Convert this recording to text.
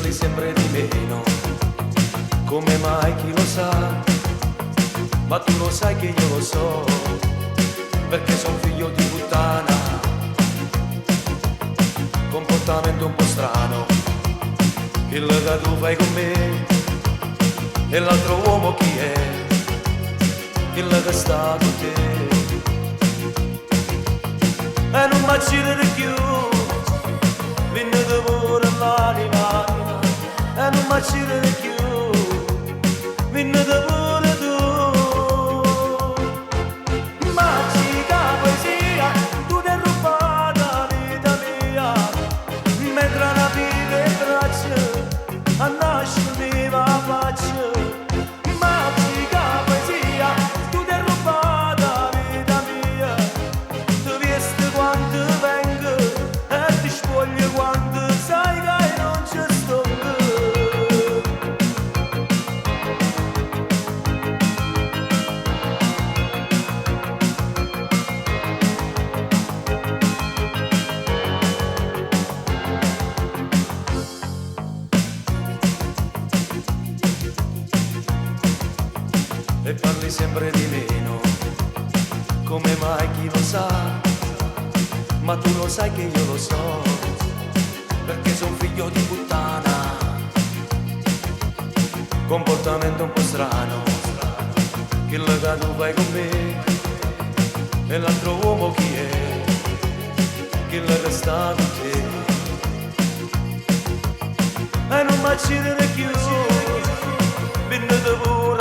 parli sempre di meno, come mai chi lo sa? Ma tu lo sai che io lo so, perché sono figlio di puttana, comportamento un po' strano, il che tu fai con me, e l'altro uomo chi è? Il che sta con te. E non mi accide più, venite pure l'anima, e non mi accide più, venite pure tu. Magica poesia, tu ti hai rubato la vita mia, mentre una vive in braccia, a nascere la faccia. Magica poesia, tu ti hai rubato la vita mia, tu viesti quando vengo e ti spoglio quando sai che non ci sto più. E parli sempre di meno, come mai chi lo sa? Ma tu lo sai che io lo so, perché sono figlio di puttana, comportamento un po' strano, che la tu fai con me, e l'altro uomo chi è? Che la sta con te. E non mi accide più, venite pure